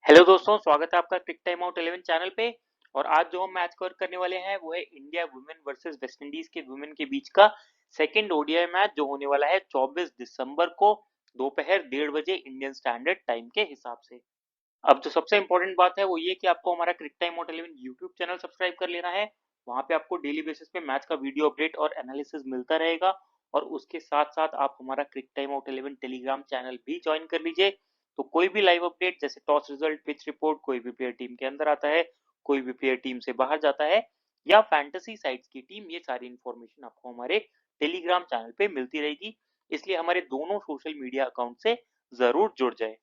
Hello दोस्तों, स्वागत है आपका क्रिक टाइम आउट 11 चैनल पे। और आज जो हम मैच कवर करने वाले हैं वो है India women versus West Indies के वुमेन के बीच का सेकंड ओडीआई मैच जो होने वाला है 24 दिसंबर को दोपहर 1:30 बजे इंडियन स्टैंडर्ड टाइम के हिसाब से। अब जो सबसे इंपॉर्टेंट बात है वो ये कि आपको हमारा Crick Time Out 11 YouTube channel subscribe कर लेना है। वहां पे आपको डेली बेसिस पे मैच का वीडियो अपडेट और एनालिसिस मिलता रहेगा। और उसके साथ साथ आप हमारा Crick Time Out 11 Telegram channel भी ज्वाइन कर लीजिए। तो कोई भी लाइव अपडेट जैसे टॉस रिजल्ट, पिच रिपोर्ट, कोई भी प्लेयर टीम के अंदर आता है, कोई भी प्लेयर टीम से बाहर जाता है, या फैंटेसी साइट्स की टीम, ये सारी इंफॉर्मेशन आपको हमारे टेलीग्राम चैनल पे मिलती रहेगी। इसलिए हमारे दोनों सोशल मीडिया अकाउंट से जरूर जुड़ जाए।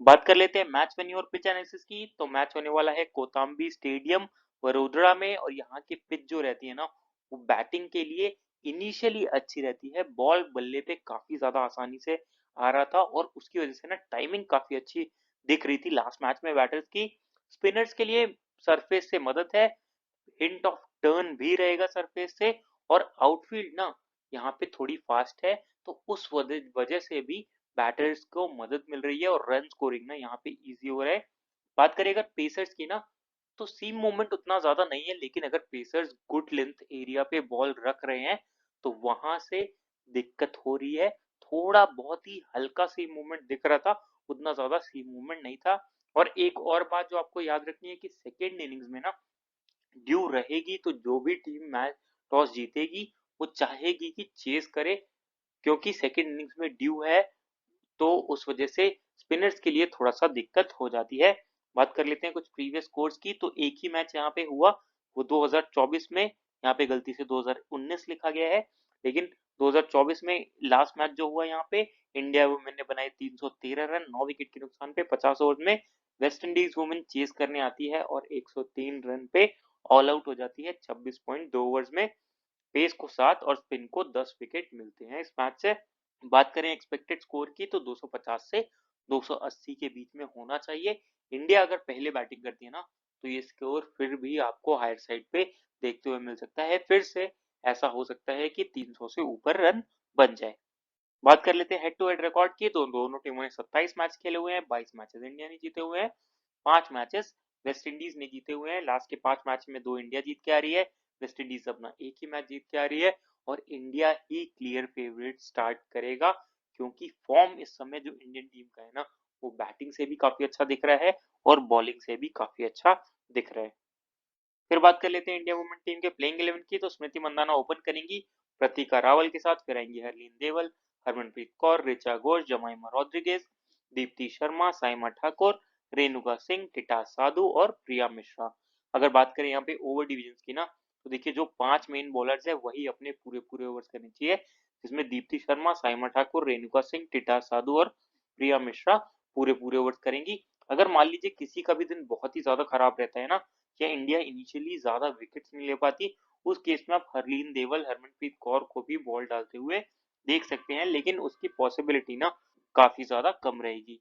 बात कर लेते हैं मैच वेन्यू और पिच एनालिसिस की। तो मैच होने वाला है कोताम्बी स्टेडियम वडोदरा में। और यहाँ की पिच जो रहती है ना, वो बैटिंग के लिए इनिशियली अच्छी रहती है। बॉल बल्ले पे काफी ज्यादा आसानी से आ रहा था और उसकी वजह से ना टाइमिंग काफी अच्छी दिख रही थी लास्ट मैच में बैटर्स की। स्पिनर्स के लिए सरफेस से मदद है, हिंट ऑफ टर्न भी रहेगा सरफेस से। और आउटफील्ड ना यहाँ पे थोड़ी फास्ट है, तो उस वजह से भी बैटर्स को मदद मिल रही है और रन स्कोरिंग ना यहाँ पे इजी हो रहा है। बात करें अगर पेसर्स की ना, तो सीम मूवमेंट उतना ज्यादा नहीं है, लेकिन अगर पेसर्स गुड लेंथ एरिया पे बॉल रख रहे हैं तो वहां से दिक्कत हो रही है। थोड़ा बहुत ही हल्का सीम मूवमेंट दिख रहा था, उतना ज्यादा सीम मूवमेंट नहीं था। और एक और बात जो आपको याद रखनी है कि सेकेंड इनिंग्स में ना ड्यू रहेगी, तो जो भी टीम मैच टॉस जीतेगी वो चाहेगी कि चेस करे, क्योंकि सेकेंड इनिंग्स में ड्यू है। तो उस वजह से स्पिनर्स के लिए थोड़ा सा दिक्कत हो जाती है। बात कर लेते हैं कुछ प्रीवियस स्कोर्स की। तो एक ही मैच यहाँ पे हुआ, वो 2024 में, यहाँ पे गलती से 2019 लिखा गया है, लेकिन 2024 में लास्ट मैच जो हुआ यहाँ पे, इंडिया वुमेन ने बनाए 313 रन 9 विकेट के नुकसान पे 50 ओवर में। वेस्ट इंडीज वुमेन चेस करने आती है और 103 रन पे ऑल आउट हो जाती है 26.2 ओवर्स में। पेस को 7 और स्पिन को 10 विकेट मिलते हैं इस मैच से। बात करें एक्सपेक्टेड स्कोर की, तो 250 से 280 के बीच में होना चाहिए। इंडिया अगर पहले बैटिंग करती है ना, तो ये स्कोर फिर भी आपको हायर साइड पे देखते हुए मिल सकता है। फिर से ऐसा हो सकता है कि 300 से ऊपर रन बन जाए। बात कर लेते हैं हेड टू हेड रिकॉर्ड की। तो दोनों टीमों ने 27 मैच खेले हुए हैं, 22 मैचेस इंडिया ने जीते हुए हैं, 5 मैचेस वेस्ट इंडीज ने जीते हुए हैं। लास्ट के 5 मैच में 2 इंडिया जीत के आ रही है, वेस्ट इंडीज अपना एक ही मैच जीत के आ रही है। और इंडिया ही क्लियर फेवरेट स्टार्ट करेगा, क्योंकि फॉर्म इस समय जो इंडियन टीम का है ना, वो बैटिंग से भी काफी अच्छा दिख रहा है और बॉलिंग से भी काफी अच्छा दिख रहा है। फिर बात कर लेते हैं इंडिया वुमेन टीम के प्लेइंग 11 की। तो स्मृति मंदाना ओपन करेंगी प्रतीका रावल के साथ, फिर आएंगी हरलीन देवल, हरमनप्रीत कौर, ऋचा घोष, जमाइमा रॉड्रिगेज, दीप्ति शर्मा, साइमा ठाकुर, रेणुका सिंह, टिटा साधु और प्रिया मिश्रा। अगर बात करें यहाँ पे ओवर डिविजन की ना, तो देखिए जो 5 मेन बॉलर्स है वही अपने पूरे पूरे ओवर्स करने चाहिए, जिसमें दीप्ति शर्मा, साइमा ठाकुर, रेणुका सिंह, टिटा साधु और प्रिया मिश्रा पूरे पूरे ओवर्स करेंगी। अगर मान लीजिए किसी का भी दिन बहुत ही ज्यादा खराब रहता है ना, या इंडिया इनिशियली ज्यादा विकेट्स नहीं ले पाती, उस केस में आप हरलीन देवल, हरमनप्रीत कौर को भी बॉल डालते हुए देख सकते हैं, लेकिन उसकी पॉसिबिलिटी ना काफी ज्यादा कम रहेगी।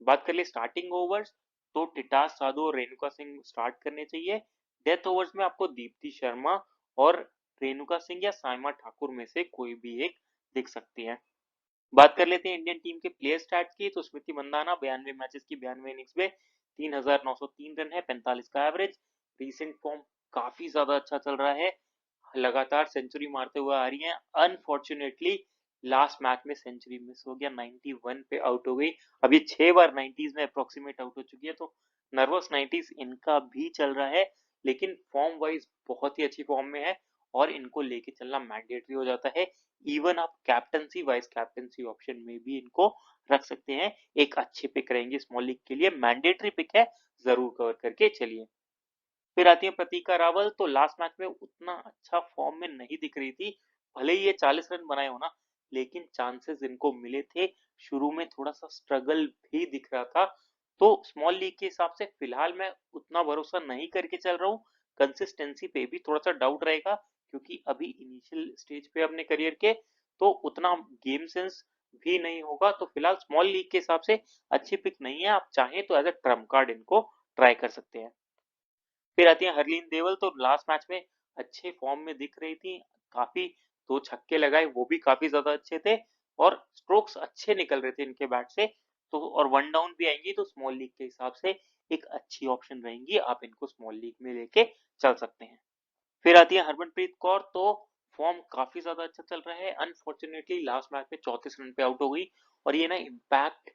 बात कर ले स्टार्टिंग ओवर्स, तो टिटास साधु और रेणुका सिंह स्टार्ट करने चाहिए। डेथ ओवर्स में आपको दीप्ति शर्मा और रेणुका सिंह या साइमा ठाकुर में से कोई भी एक दिख सकती है। बात कर लेते हैं इंडियन टीम के प्लेयर स्टैट्स की। तो स्मृति मंदाना 92 मैचेस की 92 इनिंग्स में 3,903 रन है, 45 का एवरेज। रीसेंट फॉर्म काफी ज्यादा अच्छा चल रहा है, लगातार सेंचुरी मारते हुए आ रही हैं। अनफॉर्चुनेटली लास्ट मैच में सेंचुरी मिस हो गया, 91 पे आउट हो गई। अभी 6 बार 90s में अप्रोक्सीमेट आउट हो चुकी है, तो नर्वस 90s इनका भी चल रहा है, लेकिन फॉर्म वाइज बहुत ही अच्छी फॉर्म में है और इनको लेके चलना मैंडेटरी हो जाता है। इवन आप कैप्टनसी वाइस कैप्टनसी ऑप्शन में भी इनको रख सकते हैं। एक अच्छी पिक रहेंगी स्मॉल लीग के लिए, मैंडेटरी पिक है, जरूर कवर करके चलिए। फिर आती है प्रतीका रावल। तो लास्ट मैच में उतना अच्छा फॉर्म में नहीं दिख रही थी, भले ही ये 40 रन बनाए हो ना, लेकिन चांसेस इनको मिले थे। शुरू में थोड़ा सा स्ट्रगल भी दिख रहा था, तो स्मॉल लीग के हिसाब से फिलहाल मैं उतना भरोसा नहीं करके चल रहा हूँ। कंसिस्टेंसी पे भी थोड़ा सा डाउट रहेगा, क्योंकि अभी इनिशियल स्टेज पे अपने करियर के, तो उतना गेम सेंस भी नहीं होगा। तो फिलहाल स्मॉल लीग के हिसाब से अच्छी पिक नहीं है, आप चाहें तो एज ए ट्रम्प कार्ड इनको ट्राई कर सकते हैं। फिर आती है हरलीन देवल। तो लास्ट मैच में अच्छे फॉर्म में दिख रही थी, काफी 2 छक्के लगाए, वो भी काफी ज्यादा अच्छे थे और स्ट्रोक्स अच्छे निकल रहे थे इनके बैट से। तो और वन डाउन भी आएंगी तो स्मॉल लीग के हिसाब से एक अच्छी ऑप्शन रहेंगी, आप इनको स्मॉल लीग में लेके चल सकते हैं। फिर आती है हरमनप्रीत कौर, तो फॉर्म काफी ज्यादा अच्छा चल रहा है। अनफॉर्चुनेटली लास्ट मैच में 34 रन पे आउट हो गई, और ये ना इम्पैक्ट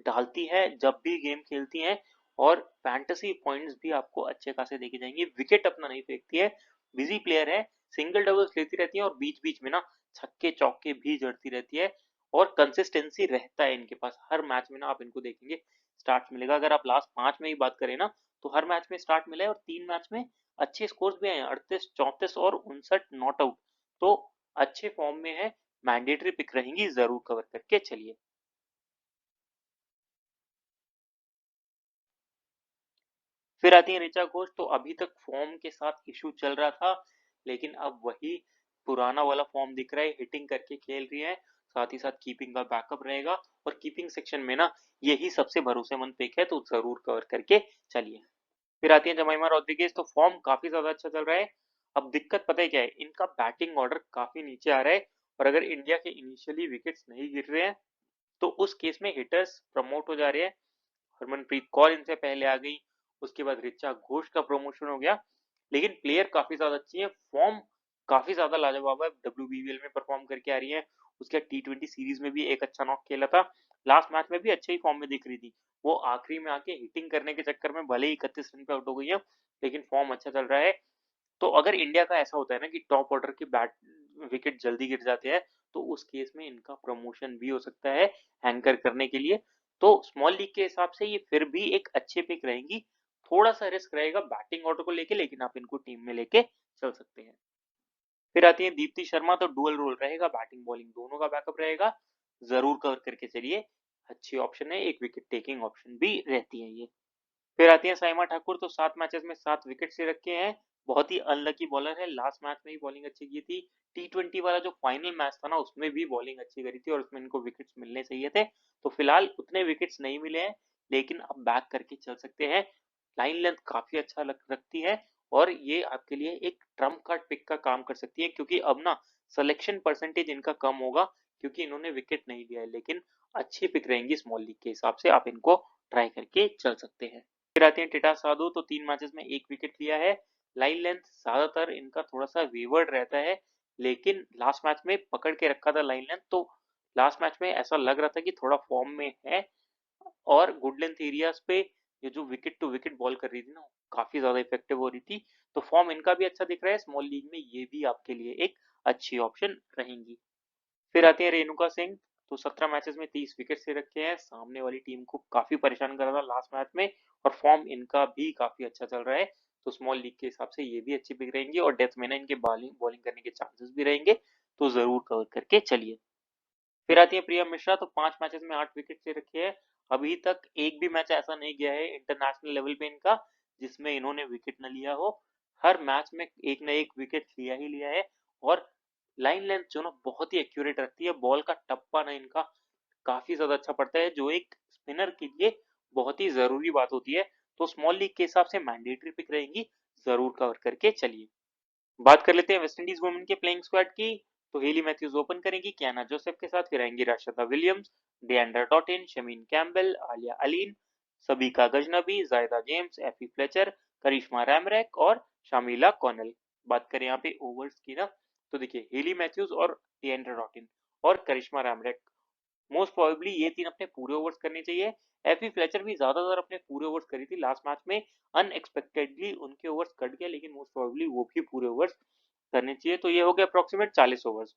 डालती है जब भी गेम खेलती हैं, और फैंटेसी पॉइंट्स भी आपको अच्छे खासे देखे जाएंगे। विकेट अपना नहीं फेंकती है, बिजी प्लेयर है, सिंगल डबल्स लेती रहती है और बीच बीच में ना छक्के चौके भी जड़ती रहती है, और कंसिस्टेंसी रहता है इनके पास। हर मैच में ना आप इनको देखेंगे स्टार्ट मिलेगा। अगर आप लास्ट 5 में ही बात करें ना, तो हर मैच में स्टार्ट मिला है, और 3 मैच में अच्छे स्कोर्स भी आए हैं, 38, 34 और 59 नॉट आउट। तो अच्छे फॉर्म में है, मैंडेटरी पिक रहेंगी, जरूर कवर करके चलिए। फिर आती है ऋचा घोष, तो अभी तक फॉर्म के साथ इशू चल रहा था, लेकिन अब वही पुराना वाला फॉर्म दिख रहा है, हिटिंग करके खेल रही है, साथ ही साथ कीपिंग का बैकअप रहेगा, और कीपिंग सेक्शन में ना यही सबसे भरोसेमंद पिक है, तो जरूर कवर करके चलिए। फिर आती है जमाइमा रोड्रिगेज, तो फॉर्म काफी ज्यादा अच्छा चल रहा है। अब दिक्कत पता है क्या है, इनका बैटिंग ऑर्डर काफी नीचे आ रहा है, और अगर इंडिया के इनिशियली विकेट्स नहीं गिर रहे हैं तो उस केस में हिटर्स प्रमोट हो जा रहे हैं। हरमनप्रीत कौर इनसे पहले आ गई, उसके बाद ऋचा घोष का प्रमोशन हो गया, लेकिन प्लेयर काफी ज्यादा अच्छी है, फॉर्म काफी ज्यादा लाजवाब है, डब्ल्यूबीवीएल में परफॉर्म करके आ रही है, उसके T20 सीरीज में भी एक अच्छा नॉक खेला था, लास्ट मैच में भी अच्छे ही फॉर्म में दिख रही थी। वो आखिरी में आके हिटिंग करने के चक्कर में भले ही 31 रन पे आउट हो गई है, लेकिन फॉर्म अच्छा चल रहा है। तो अगर इंडिया का ऐसा होता है ना कि टॉप ऑर्डर की बैट विकेट जल्दी गिर जाते हैं, तो उस केस में इनका प्रमोशन भी हो सकता है हैंकर करने के लिए। तो स्मॉल लीग के हिसाब से ये फिर भी एक अच्छे पिक रहेंगी, थोड़ा सा रिस्क रहेगा बैटिंग ऑर्डर को लेके, लेकिन आप इनको टीम में लेके चल सकते हैं। फिर आती है दीप्ति शर्मा, तो डुअल रोल रहेगा, बैटिंग बॉलिंग दोनों का बैकअप रहेगा, जरूर कवर करके चलिए, अच्छी ऑप्शन है, एक विकेट टेकिंग ऑप्शन भी रहती है ये। फिर आती है साइमा ठाकुर, तो 7 मैचेस में 7 विकेट से रखे हैं, बहुत ही अनलकी बॉलर है, लास्ट मैच में ही बॉलिंग अच्छी की थी, T20 वाला जो फाइनल मैच था ना उसमें भी बॉलिंग अच्छी करी थी, और उसमें इनको विकेट्स मिलने चाहिए थे, तो फिलहाल उतने विकेट्स नहीं मिले हैं, लेकिन अब बैक करके चल सकते हैं। लाइन लेंथ काफी अच्छा रखती है, और ये आपके लिए एक ट्रम्प कार्ड पिक का काम कर सकती है, क्योंकि अब ना सिलेक्शन परसेंटेज इनका कम होगा, क्योंकि इन्होंने विकेट नहीं लिया है, लेकिन अच्छी पिक रहेंगी स्मॉल लीग के हिसाब से, आप इनको ट्राई करके चल सकते हैं। फिर आते हैं टिटा साधु, तो 3 मैचेस में 1 विकेट लिया है, लाइन लेंथ ज्यादातर इनका थोड़ा सा वेवर्ड रहता है, लेकिन लास्ट मैच में पकड़ के रखा था लाइन लेंथ, तो लास्ट मैच में ऐसा लग रहा था कि थोड़ा फॉर्म में है, और गुड लेंथ एरियाज पे ये जो विकेट टू विकेट बॉल कर रही थी ना, काफी ज्यादा इफेक्टिव हो रही थी, तो फॉर्म इनका भी अच्छा दिख रहा है, स्मॉल लीग में ये भी आपके लिए एक अच्छी ऑप्शन रहेंगी। फिर आती है रेणुका सिंह, तो 17 मैचेस में 30 विकेट से रखे हैं, सामने वाली टीम को काफी परेशान कर रहा था लास्ट मैच में, और फॉर्म इनका भी काफी अच्छा चल रहा है, तो स्मॉल लीग के हिसाब से ये भी अच्छी पिक रहेंगी, और डेथ में ना इनके बॉलिंग बॉलिंग करने के चांसेस भी रहेंगे, तो जरूर कवर करके चलिए। फिर आती है प्रिया मिश्रा, तो 5 मैचेस में 8 विकेट से रखे हैं, अभी तक एक भी मैच ऐसा नहीं गया है इंटरनेशनल लेवल पे इनका जिसमें इन्होंने विकेट न लिया हो, हर मैच में एक न एक विकेट लिया ही लिया है, और लाइन लेंथ जो ना बहुत ही एक्यूरेट रखती है, बॉल का टप्पा ना इनका काफी ज्यादा अच्छा पड़ता है, जो एक स्पिनर के लिए बहुत ही जरूरी बात होती है, तो स्मॉल लीग के हिसाब से मैंडेटरी पिक रहेंगी, जरूर कवर करके चलिए। बात कर लेते हैं वेस्ट इंडीज वुमेन के प्लेइंग स्क्वाड की, तो हेली मैथ्यूज ओपन करेंगी कियाना जोसेफ के साथ, फिर आएंगी Rashada Williams, Deandra Dottin, Shemaine Campbelle, Aaliyah Alleyne, Shabika Gajnabi, Zaida James, एफी Fletcher, करिश्मा रैमरेक और शामिला कॉनल। बात करें यहाँ पे ओवर्स की ना, तो देखिए हेली मैथ्यूज और डिएंड्रा डॉटिन और करिश्मा रैमरेक, मोस्ट प्रोबेबली ये तीन अपने पूरे ओवर्स करने चाहिए। एफी फ्लेचर भी ज्यादातर अपने पूरे ओवर्स करी थी लास्ट मैच में, अनएक्सपेक्टेडली उनके ओवर्स कट गए, लेकिन मोस्ट प्रोबेबली वो भी पूरे ओवर्स करने चाहिए, तो ये हो गया अप्रोक्सीमेट 40 ओवर्स।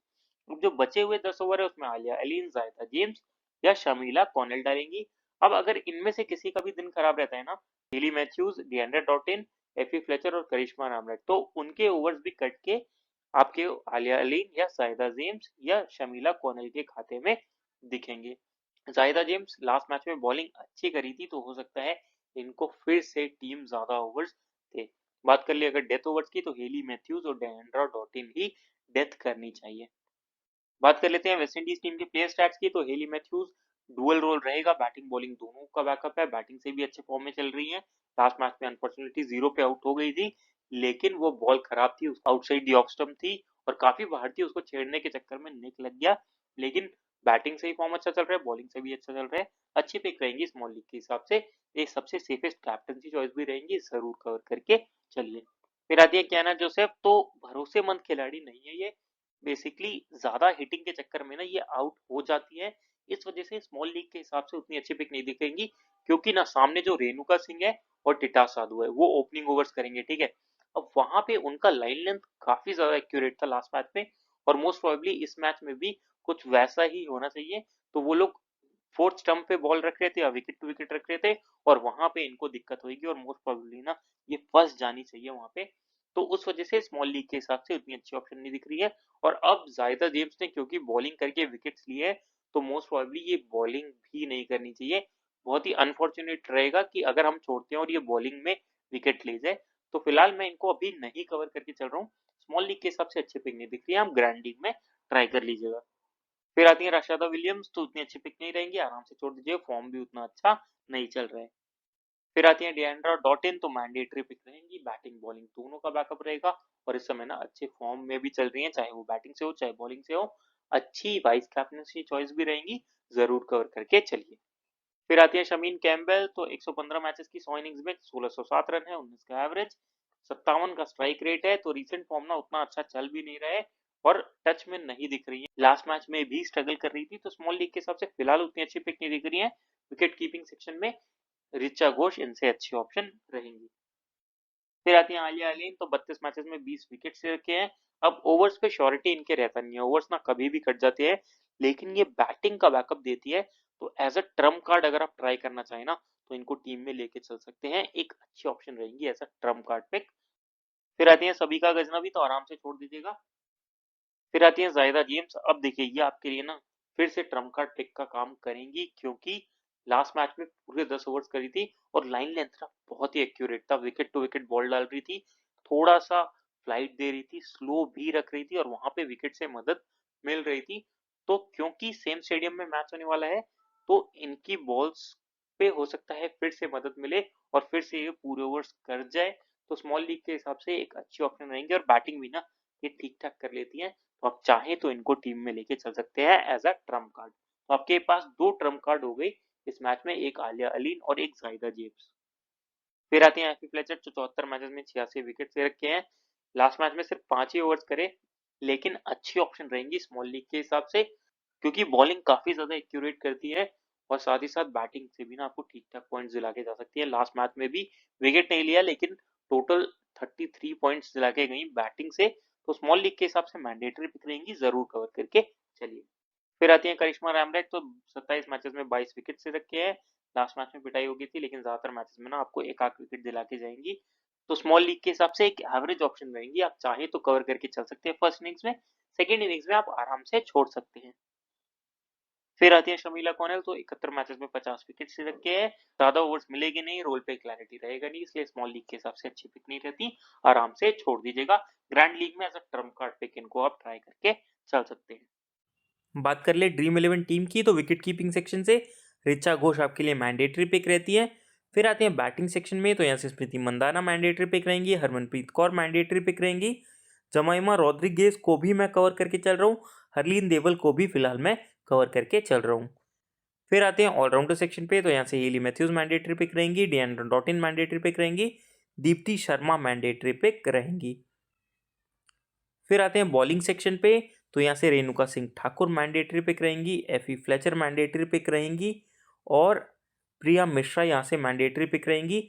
अब जो बचे हुए 10 ओवर है उसमें आलिया एलिन, जायदा जेम्स या शमीला कॉनेल डालेंगी। अब अगर इनमें से किसी का भी दिन खराब रहता है ना, Hayley Matthews, Deandra Dottin, Afy Fletcher और करिश्मा रामरेट, तो उनके ओवर्स भी कट के आपके आलिया अलीन या जायदा जेम्स या शमीला कॉनेल के खाते में दिखेंगे। जायदा जेम्स लास्ट मैच में बॉलिंग अच्छी करी थी, तो हो सकता है इनको फिर से टीम ज्यादा ओवर्स दे। बात कर ली अगर डेथ ओवर्स की, तो हेली मैथ्यूज और डेंड्रा डॉटिन ही डेथ करनी चाहिए। बात कर लेते हैं वेस्ट इंडीज टीम के प्लेयर स्टैट्स की, तो हेली मैथ्यूज डुअल रोल रहेगा, बैटिंग बॉलिंग दोनों का बैकअप है, बैटिंग से भी अच्छे फॉर्म में चल रही है, लास्ट मैच में अनफॉर्चुनेटली 0 पे आउट हो गई थी, लेकिन वो बॉल खराब थी, आउटसाइड दी ऑफ स्टंप थी और काफी बाहर थी, उसको छेड़ने के चक्कर में निक लग गया, लेकिन बैटिंग से ही फॉर्म अच्छा चल रहा है, बॉलिंग से भी अच्छा चल रहा है, अच्छी पिक रहेंगी स्मॉल लीग के हिसाब से, ये सबसे सेफेस्ट कैप्टनसी चॉइस भी रहेंगी, जरूर कवर करके चलिए। फिर आती है कियाना जोसेफ, तो भरोसेमंद खिलाड़ी नहीं है ये, बेसिकली ज्यादा हिटिंग के चक्कर में ना ये आउट हो जाती है, इस वजह से स्मॉल लीग के हिसाब से उतनी अच्छी पिक नहीं दिखेंगी, क्योंकि ना सामने जो रेणुका सिंह है और टिटा साधु है वो ओपनिंग ओवर्स करेंगे, ठीक है। अब वहां पे उनका लाइन लेंथ काफी ज्यादा एक्यूरेट था लास्ट मैच में, और मोस्ट प्रोबेबली इस मैच में भी कुछ वैसा ही होना चाहिए, तो वो लोग फोर्थ स्टंप पे बॉल रख रहे थे या विकेट टू विकेट रख रहे थे, और वहां पे इनको दिक्कत होगी और मोस्ट प्रोबेबली ना ये फंस जानी चाहिए वहां पे, तो उस वजह से स्मॉल लीग के हिसाब से उतनी अच्छी ऑप्शन नहीं दिख रही है। और अब जायदा जेम्स ने क्योंकि बॉलिंग करके विकेट्स लिए है, तो मोस्ट प्रोबेबली ये बॉलिंग भी नहीं करनी चाहिए, बहुत ही अनफॉर्चुनेट रहेगा कि अगर हम छोड़ते हैं और ये बॉलिंग में विकेट ले जाए, तो फिलहाल मैं इनको अभी नहीं कवर करके चल रहा हूँ, स्मॉल लीग के हिसाब से अच्छी पिक नहीं दिख रही है, हम ग्रैंड लीग में ट्राई कर लीजिएगा। फिर आती है राशिदा विलियम्स, तो उतनी अच्छी पिक नहीं रहेंगी, आराम से छोड़ दीजिए, फॉर्म भी उतना अच्छा नहीं चल रहा है। फिर आती है डिएंड्रा डॉटिन, तो मैंडेटरी पिक रहेंगी, बैटिंग बॉलिंग दोनों का बैकअप रहेगा, और इस समय ना अच्छे फॉर्म में भी चल रही है, चाहे वो बैटिंग से हो चाहे बॉलिंग से हो, अच्छी वाइस कैप्टनसी चॉइस भी रहेंगी, जरूर कवर करके चलिए। फिर आती है शमीन कैम्बेल, तो 115 मैचेस की 100 इनिंग्स में 1607 रन है, 19 का एवरेज, 57 का स्ट्राइक रेट है, तो रिसेंट फॉर्म ना उतना अच्छा चल भी नहीं रहा है, और टच में नहीं दिख रही है, लास्ट मैच में भी स्ट्रगल कर रही थी, तो स्मॉल लीग के हिसाब से फिलहाल उतनी अच्छी पिक नहीं दिख रही है। विकेट कीपिंग सेक्शन में रिचा घोष इनसे अच्छी ऑप्शन रहेंगी। फिर आती है आलिया अलीन, तो 32 मैचेस में 20 विकेट से रखे हैं, अब ओवर्स पे श्योरिटी इनके रहता नहीं है, ओवर्स ना कभी भी कट जाते हैं, लेकिन ये बैटिंग का बैकअप देती है, तो एज अ ट्रम्प कार्ड अगर आप ट्राई करना चाहें ना, तो इनको टीम में लेके चल सकते हैं, एक अच्छी ऑप्शन रहेंगी as a trump card pick. फिर आती है सभी का गजनवी, तो आराम से छोड़ दीजिएगा। फिर आती है जायदा जेम्स, अब देखिए ये आपके लिए ना फिर से ट्रम्प कार्ड पिक का काम करेंगी, क्योंकि लास्ट मैच में पूरे 10 ओवर्स करी थी, और लाइन लेंथ ना बहुत ही एक्यूरेट था, विकेट टू विकेट बॉल डाल रही थी, थोड़ा सा फ्लाइट दे रही थी, स्लो भी रख रही थी, और वहां पे विकेट से मदद मिल रही थी, तो क्योंकि सेम स्टेडियम में मैच होने वाला है, तो इनकी बॉल्स पे हो सकता है फिर से मदद मिले, और फिर से ये पूरे ओवर्स कर जाए, तो स्मॉल लीग के हिसाब से एक अच्छी ऑप्शन रहेंगे, और बैटिंग भी ना ये ठीक ठाक कर लेती है, तो आप चाहें तो इनको टीम में लेके चल सकते हैं एज अ ट्रम्प कार्ड, तो आपके पास दो ट्रम्प कार्ड हो गई इस मैच में, एक आलिया अलीन और एक जायदा जेम्स। फिर आते हैं एफी फ्लेचर, जो 74 मैचेस में 86 विकेट से रखे हैं, लास्ट मैच में सिर्फ 5 ही ओवर्स करे, लेकिन अच्छी ऑप्शन रहेंगी स्मॉल लीग के हिसाब से, क्योंकि बॉलिंग काफी ज्यादा एक्यूरेट करती है, और साथ ही साथ बैटिंग से भी ना आपको ठीक ठाक पॉइंट्स दिला के जा सकती है, लास्ट मैच में भी विकेट नहीं लिया, लेकिन टोटल 33 पॉइंट्स दिला के गई बैटिंग से, तो स्मॉल लीग के हिसाब से मैंडेटरी पिक रहेंगी, जरूर कवर करके चलिए। फिर आती है करिश्मा रैमरेक, तो 27 मैचेस में 22 विकेट से रखे हैं, लास्ट मैच में पिटाई हो गई थी, लेकिन ज्यादातर मैचेस में ना आपको एक आध विकेट दिला के जाएंगी, तो स्मॉल लीग के हिसाब से एक एवरेज ऑप्शन रहेंगी, आप चाहे तो कवर करके चल सकते हैं फर्स्ट इनिंग्स में, सेकेंड इनिंग्स में आप आराम से छोड़ सकते हैं। फिर आती है शमीला कौनल, तो 71 मैचेस में 50 विकेट से रखे हैं, ज्यादा ओवर्स मिलेगी नहीं, रोल पे क्लैरिटी रहेगा नहीं, इसलिए स्मॉल लीग के हिसाब से अच्छी पिक नहीं रहती, आराम से छोड़ दीजिएगा, ग्रैंड लीग में as a trump card pick इनको आप ट्राई करके चल सकते हैं। बात कर ले ड्रीम 11 टीम की, तो विकेट कीपिंग सेक्शन से ऋचा घोष आपके लिए मैंडेटरी पिक रहती है। फिर आते हैं बैटिंग सेक्शन में, तो यहाँ से स्मृति मंदाना मैंडेटरी पिक रहेंगी, हरमनप्रीत कौर मैंडेटरी पिक रहेंगी, जमाइमा रॉड्रिगेज को भी मैं कवर करके चल रहा हूँ, हरलीन देवल को भी फिलहाल मैं कवर करके चल रहा हूँ। फिर आते हैं ऑलराउंडर सेक्शन पे, तो यहाँ से हेली मैथ्यूज मैंडेटरी पिक रहेंगी, डिएंड्रा डॉटिन मैंडेटरी पिक रहेंगी, दीप्ति शर्मा मैंडेटरी पिक रहेंगी। फिर आते हैं बॉलिंग सेक्शन पे, तो यहाँ से रेणुका सिंह ठाकुर मैंडेटरी पिक रहेंगी, एफी फ्लेचर मैंडेटरी पिक रहेंगी, और प्रिया मिश्रा यहाँ से मैंडेटरी पिक रहेंगी।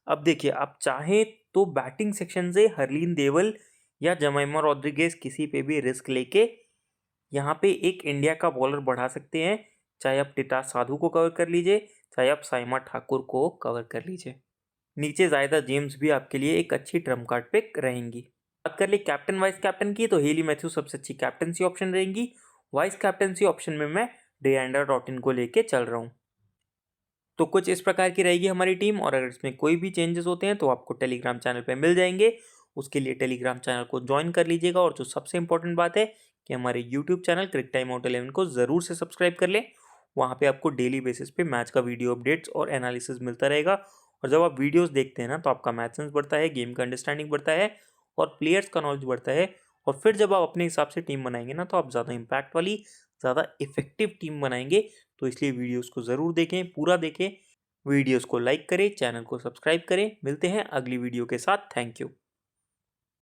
अब देखिए आप चाहें तो बैटिंग सेक्शन से हरलीन देवल या जमाइमा रॉड्रिगेज किसी पे भी रिस्क लेके यहाँ पे एक इंडिया का बॉलर बढ़ा सकते हैं, चाहे आप टिटा साधु को कवर कर लीजिए, चाहे आप साइमा ठाकुर को कवर कर लीजिए। नीचे जायदा जेम्स भी आपके लिए एक अच्छी ट्रम्प कार्ड पिक रहेंगी। बात कर ले कैप्टन वाइस कैप्टन की, तो हेली मैथ्यू सबसे अच्छी कैप्टनसी ऑप्शन रहेंगी, वाइस कैप्टनसी ऑप्शन में मैं डिएंड्रा डॉटिन को लेके चल रहा हूँ। तो कुछ इस प्रकार की रहेगी हमारी टीम, और अगर इसमें कोई भी चेंजेस होते हैं तो आपको टेलीग्राम चैनल पे मिल जाएंगे, उसके लिए टेलीग्राम चैनल को ज्वाइन कर लीजिएगा, और जो सबसे इंपॉर्टेंट बात है कि हमारे यूट्यूब चैनल क्रिक टाइम आउट 11 को ज़रूर से सब्सक्राइब कर लें, वहाँ पे आपको डेली बेसिस पे मैच का वीडियो अपडेट्स और एनालिसिस मिलता रहेगा, और जब आप वीडियोस देखते हैं ना तो आपका मैथ सेंस बढ़ता है, गेम का अंडरस्टैंडिंग बढ़ता है, और प्लेयर्स का नॉलेज बढ़ता है, और फिर जब आप अपने हिसाब से टीम बनाएंगे ना तो आप ज़्यादा इम्पैक्ट वाली, ज़्यादा इफेक्टिव टीम बनाएंगे। तो इसलिए वीडियोस को ज़रूर देखें, पूरा देखें, वीडियोस को लाइक करें, चैनल को सब्सक्राइब करें। मिलते हैं अगली वीडियो के साथ। Thank you.